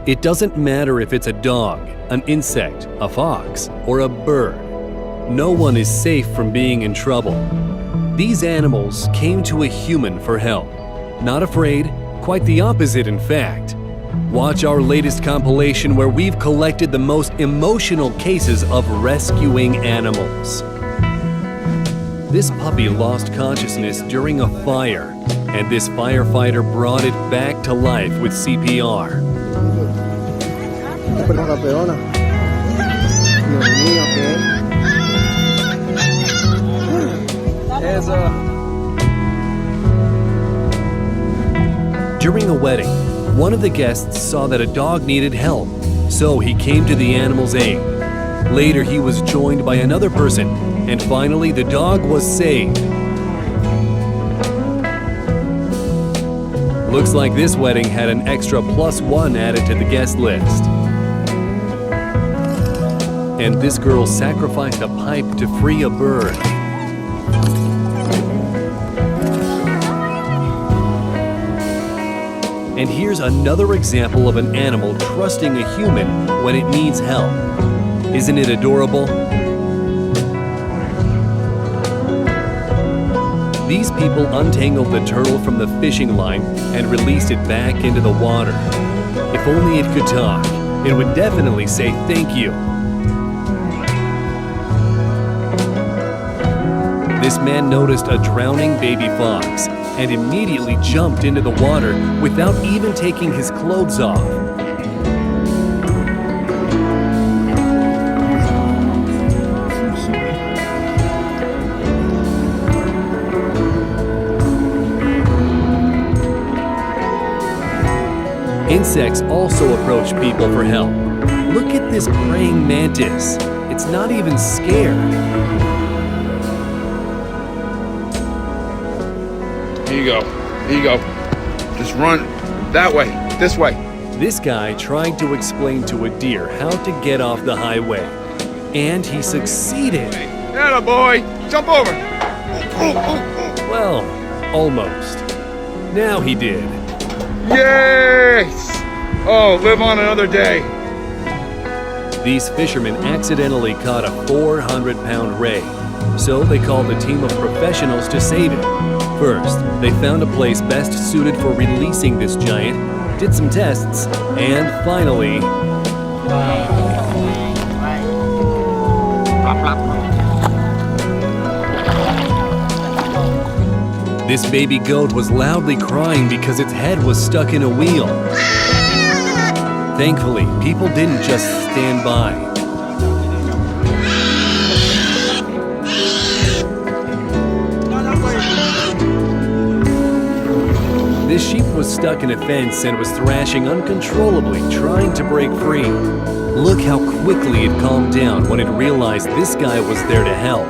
It doesn't matter if it's a dog, an insect, a fox, or a bird. No one is safe from being in trouble. These animals came to a human for help. Not afraid, quite the opposite in fact. Watch our latest compilation where we've collected the most emotional cases of rescuing animals. This puppy lost consciousness during a fire, and this firefighter brought it back to life with CPR. During a wedding, one of the guests saw that a dog needed help, so he came to the animal's aid. Later, he was joined by another person, and finally, the dog was saved. Looks like this wedding had an extra +1 added to the guest list. And this girl sacrificed a pipe to free a bird. And here's another example of an animal trusting a human when it needs help. Isn't it adorable? These people untangled the turtle from the fishing line and released it back into the water. If only it could talk, it would definitely say thank you. This man noticed a drowning baby fox and immediately jumped into the water without even taking his clothes off. Insects also approach people for help. Look at this praying mantis. It's not even scared. Here you go. Here you go. Just run that way, this way. This guy tried to explain to a deer how to get off the highway. And he succeeded. Atta boy, jump over. Well, almost. Now he did. Yes! Oh, live on another day. These fishermen accidentally caught a 400-pound ray, so they called a team of professionals to save it. First, they found a place best suited for releasing this giant, did some tests, and finally... This baby goat was loudly crying because its head was stuck in a wheel. Thankfully, people didn't just stand by. This sheep was stuck in a fence and was thrashing uncontrollably, trying to break free. Look how quickly it calmed down when it realized this guy was there to help.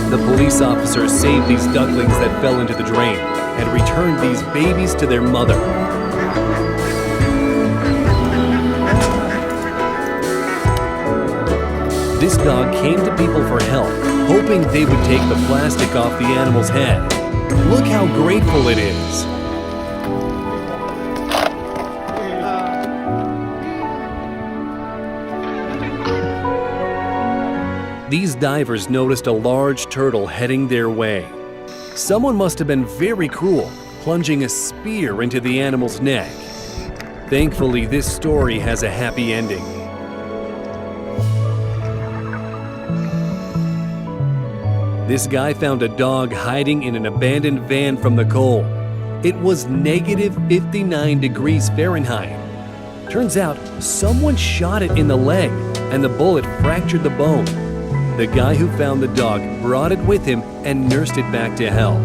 The police officers saved these ducklings that fell into the drain and returned these babies to their mother. This dog came to people for help, hoping they would take the plastic off the animal's head. Look how grateful it is. These divers noticed a large turtle heading their way. Someone must have been very cruel, plunging a spear into the animal's neck. Thankfully, this story has a happy ending. This guy found a dog hiding in an abandoned van from the cold. It was -59 degrees Fahrenheit. Turns out, someone shot it in the leg, and the bullet fractured the bone. The guy who found the dog brought it with him and nursed it back to health.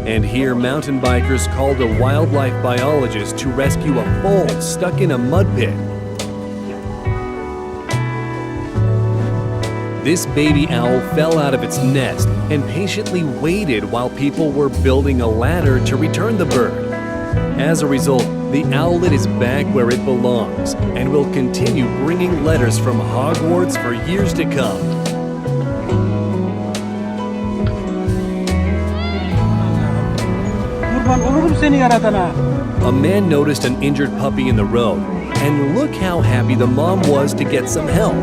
And here, mountain bikers called a wildlife biologist to rescue a foal stuck in a mud pit. This baby owl fell out of its nest and patiently waited while people were building a ladder to return the bird. As a result, the owlet is back where it belongs and will continue bringing letters from Hogwarts for years to come. A man noticed an injured puppy in the road, and look how happy the mom was to get some help.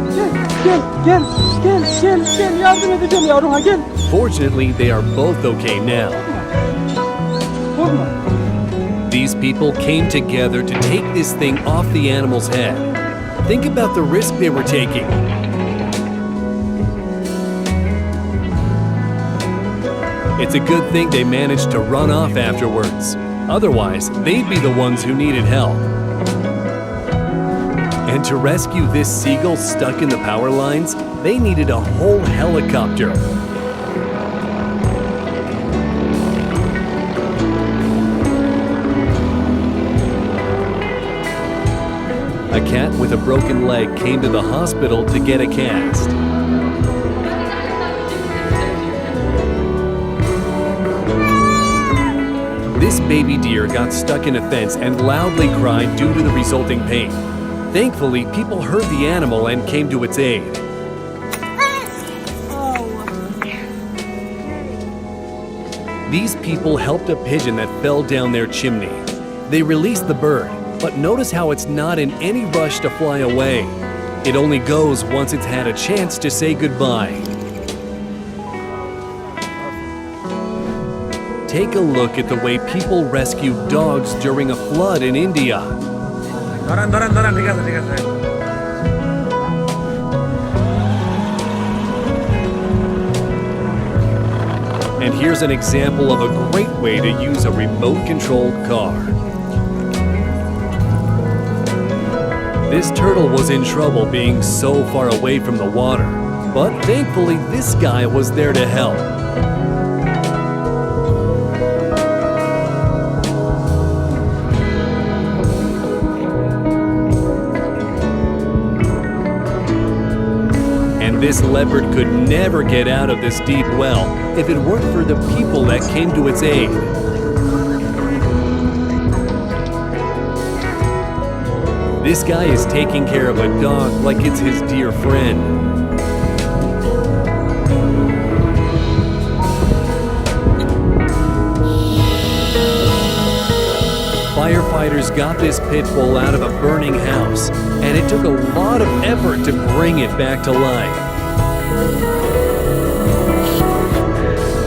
Fortunately, they are both okay now. These people came together to take this thing off the animal's head. Think about the risk they were taking. It's a good thing they managed to run off afterwards. Otherwise, they'd be the ones who needed help. And to rescue this seagull stuck in the power lines, they needed a whole helicopter. A cat with a broken leg came to the hospital to get a cast. This baby deer got stuck in a fence and loudly cried due to the resulting pain. Thankfully, people heard the animal and came to its aid. These people helped a pigeon that fell down their chimney. They released the bird, but notice how it's not in any rush to fly away. It only goes once it's had a chance to say goodbye. Take a look at the way people rescue dogs during a flood in India. And here's an example of a great way to use a remote-controlled car. This turtle was in trouble being so far away from the water, but thankfully this guy was there to help. And this leopard could never get out of this deep well if it weren't for the people that came to its aid. This guy is taking care of a dog like it's his dear friend. Firefighters got this pit bull out of a burning house, and it took a lot of effort to bring it back to life.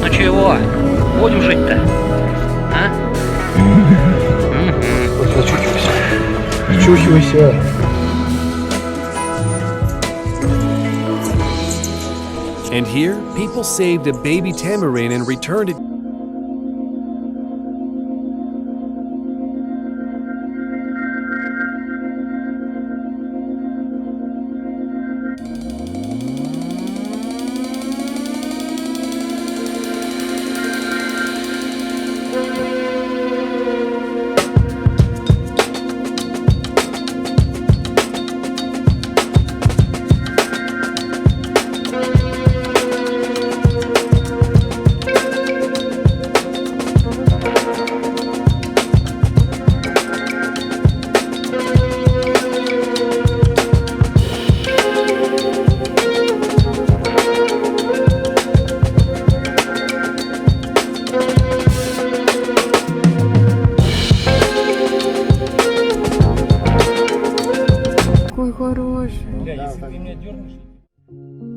Ну чего? Будем жить-то? А? Чухивайся. And here, people saved a baby tamarin and returned it.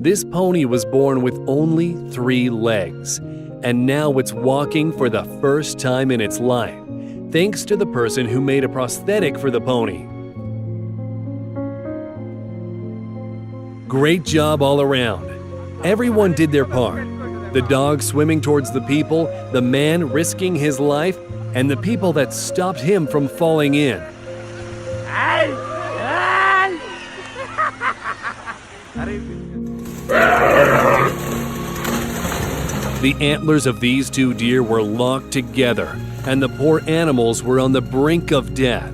This pony was born with only 3 legs, and now it's walking for the first time in its life, thanks to the person who made a prosthetic for the pony. Great job all around. Everyone did their part. The dog swimming towards the people, the man risking his life, and the people that stopped him from falling in. The antlers of these 2 deer were locked together, and the poor animals were on the brink of death.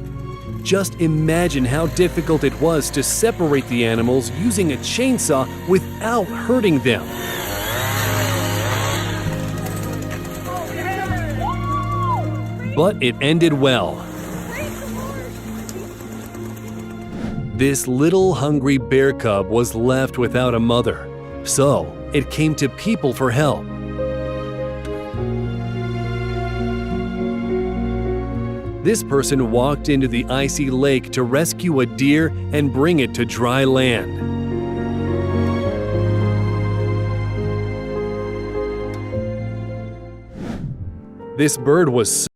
Just imagine how difficult it was to separate the animals using a chainsaw without hurting them. But it ended well. This little hungry bear cub was left without a mother, so it came to people for help. This person walked into the icy lake to rescue a deer and bring it to dry land. This bird was